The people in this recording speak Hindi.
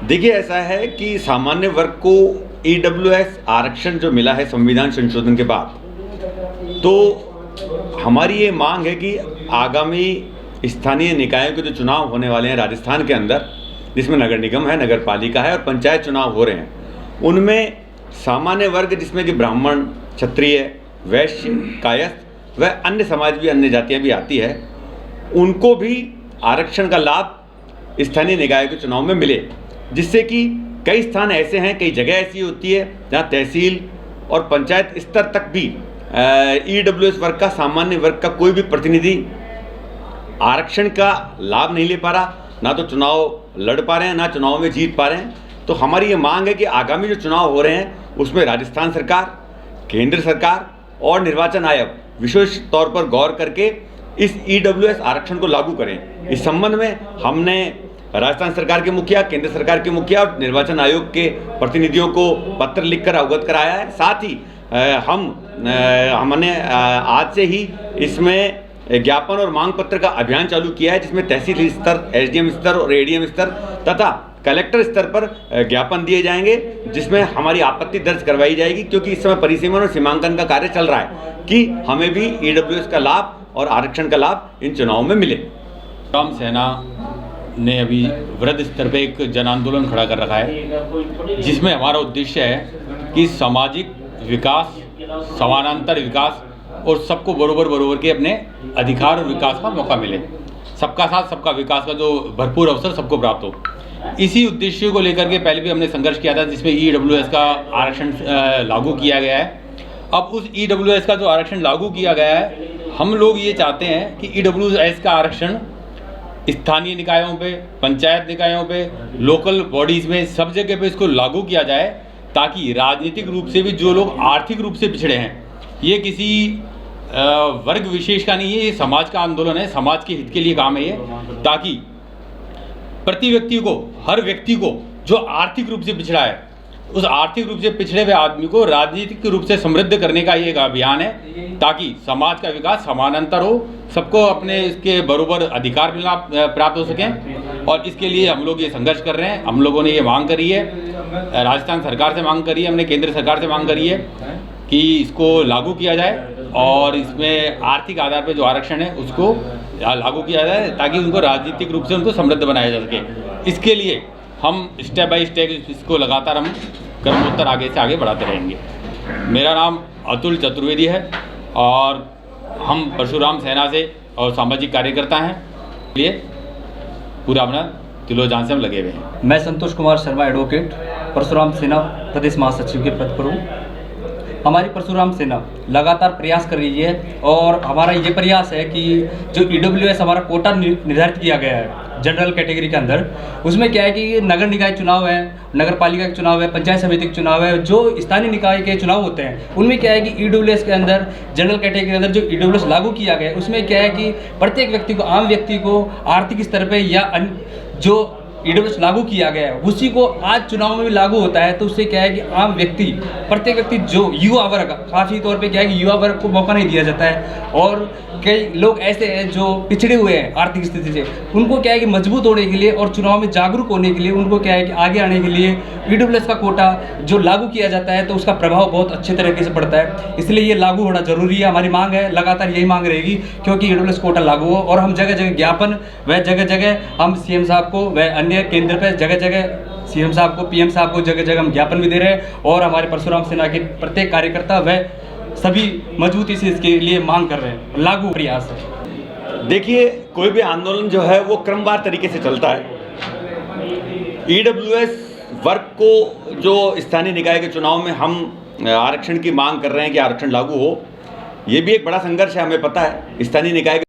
देखिए, ऐसा है कि सामान्य वर्ग को ईडब्ल्यूएस आरक्षण जो मिला है संविधान संशोधन के बाद, तो हमारी ये मांग है कि आगामी स्थानीय निकायों के जो चुनाव होने वाले हैं राजस्थान के अंदर, जिसमें नगर निगम है, नगर पालिका है और पंचायत चुनाव हो रहे हैं, उनमें सामान्य वर्ग जिसमें कि ब्राह्मण, क्षत्रिय, वैश्य, कायस्थ व अन्य समाज भी, अन्य जातियाँ भी आती है, उनको भी आरक्षण का लाभ स्थानीय निकाय के चुनाव में मिले, जिससे कि कई स्थान ऐसे हैं, कई जगह ऐसी होती है जहाँ तहसील और पंचायत स्तर तक भी ईडब्ल्यूएस वर्ग का, सामान्य वर्ग का कोई भी प्रतिनिधि आरक्षण का लाभ नहीं ले पा रहा, ना तो चुनाव लड़ पा रहे हैं, ना चुनाव में जीत पा रहे हैं। तो हमारी ये मांग है कि आगामी जो चुनाव हो रहे हैं उसमें राजस्थान सरकार, केंद्र सरकार और निर्वाचन आयोग विशेष तौर पर गौर करके इस ईडब्ल्यूएस आरक्षण को लागू करें। इस संबंध में हमने राजस्थान सरकार के मुखिया, केंद्र सरकार के मुखिया और निर्वाचन आयोग के प्रतिनिधियों को पत्र लिखकर अवगत कराया है। साथ ही हमने आज से ही इसमें ज्ञापन और मांग पत्र का अभियान चालू किया है, जिसमें तहसील स्तर, एसडीएम स्तर और एडीएम स्तर तथा कलेक्टर स्तर पर ज्ञापन दिए जाएंगे, जिसमें हमारी आपत्ति दर्ज करवाई जाएगी, क्योंकि इस समय परिसीमन और सीमांकन का कार्य चल रहा है कि हमें भी ईडब्ल्यूएस का लाभ और आरक्षण का लाभ इन चुनावों में मिले। राम सेना ने अभी वृहद स्तर पर एक जन आंदोलन खड़ा कर रखा है, जिसमें हमारा उद्देश्य है कि सामाजिक विकास, समानांतर विकास और सबको बरोबर के अपने अधिकार और विकास का मौका मिले। सबका साथ सबका विकास का जो भरपूर अवसर सबको प्राप्त हो, इसी उद्देश्य को लेकर के पहले भी हमने संघर्ष किया था, जिसमें ईडब्ल्यूएस का आरक्षण लागू किया गया है। अब उस ईडब्ल्यूएस का जो आरक्षण लागू किया गया है, हम लोग ये चाहते हैं कि ईडब्ल्यूएस का आरक्षण स्थानीय निकायों पे, पंचायत निकायों पे, लोकल बॉडीज़ में, सब जगह पे इसको लागू किया जाए, ताकि राजनीतिक रूप से भी जो लोग आर्थिक रूप से पिछड़े हैं, ये किसी वर्ग विशेष का नहीं है, ये समाज का आंदोलन है, समाज के हित के लिए काम है ये, ताकि प्रति व्यक्ति को, हर व्यक्ति को जो आर्थिक रूप से पिछड़ा है, उस आर्थिक रूप से पिछड़े हुए आदमी को राजनीतिक रूप से समृद्ध करने का ये एक अभियान है, ताकि समाज का विकास समानांतर हो, सबको अपने इसके बराबर अधिकार मिलना प्राप्त हो सकें। और इसके लिए हम लोग ये संघर्ष कर रहे हैं। हम लोगों ने ये मांग करी है, राजस्थान सरकार से मांग करी है, हमने केंद्र सरकार से मांग करी है कि इसको लागू किया जाए और इसमें आर्थिक आधार पर जो आरक्षण है उसको लागू किया जाए, ताकि उनको राजनीतिक रूप से उनको समृद्ध बनाया जा सके। इसके लिए हम स्टेप बाय स्टेप इसको लगातार हम क्रमोत्तर आगे से आगे बढ़ाते रहेंगे। मेरा नाम अतुल चतुर्वेदी है और हम परशुराम सेना से और सामाजिक कार्यकर्ता हैं, लिए पूरा अपना तिलो जान से हम लगे हुए हैं। मैं संतोष कुमार शर्मा एडवोकेट, परशुराम सेना प्रदेश महासचिव के पद पर हूँ। हमारी परशुराम सेना लगातार प्रयास कर रही है और हमारा ये प्रयास है कि जो ईडब्ल्यूएस हमारा कोटा निर्धारित किया गया है जनरल कैटेगरी के अंदर, उसमें क्या है कि नगर निकाय चुनाव है, नगर पालिका के चुनाव है, पंचायत समिति के चुनाव है, जो स्थानीय निकाय के चुनाव होते हैं, उनमें क्या है कि ईडब्ल्यूएस के अंदर, जनरल कैटेगरी के अंदर जो ईडब्ल्यूएस लागू किया गया है, उसमें क्या है कि प्रत्येक व्यक्ति को, आम व्यक्ति को आर्थिक स्तर पर या जो ईडब्ल्यूएस लागू किया गया है उसी को आज चुनाव में भी लागू होता है। तो उससे क्या है कि आम व्यक्ति, प्रत्येक व्यक्ति, जो युवा वर्ग, खासी तौर पे क्या है कि युवा वर्ग को मौका नहीं दिया जाता है, और कई लोग ऐसे हैं जो पिछड़े हुए हैं आर्थिक स्थिति से, उनको क्या है कि मजबूत होने के लिए और चुनाव में जागरूक होने के लिए, उनको क्या है कि आगे आने के लिए ईडब्ल्यूएस का कोटा जो लागू किया जाता है, तो उसका प्रभाव बहुत अच्छे तरीके से पड़ता है। इसलिए ये लागू होना जरूरी है। हमारी मांग है, लगातार यही मांग रहेगी, क्योंकि ईडब्ल्यूएस कोटा लागू हो और हम जगह जगह ज्ञापन व जगह जगह हम सीएम साहब को व अन्य केंद्र पर जगह जगह सीएम साहब को, पीएम साहब को जगह जगह हम ज्ञापन भी दे रहे हैं और हमारे परशुराम सेना के प्रत्येक कार्यकर्ता व सभी मजबूती से इसके लिए मांग कर रहे हैं। लागू प्रयास है। देखिए, कोई भी आंदोलन जो है वो क्रमवार तरीके से चलता है। ईडब्ल्यूएस वर्ग को जो स्थानीय निकाय के चुनाव में हम आरक्षण की मांग कर रहे हैं कि आरक्षण लागू हो, ये भी एक बड़ा संघर्ष है, हमें पता है। स्थानीय निकाय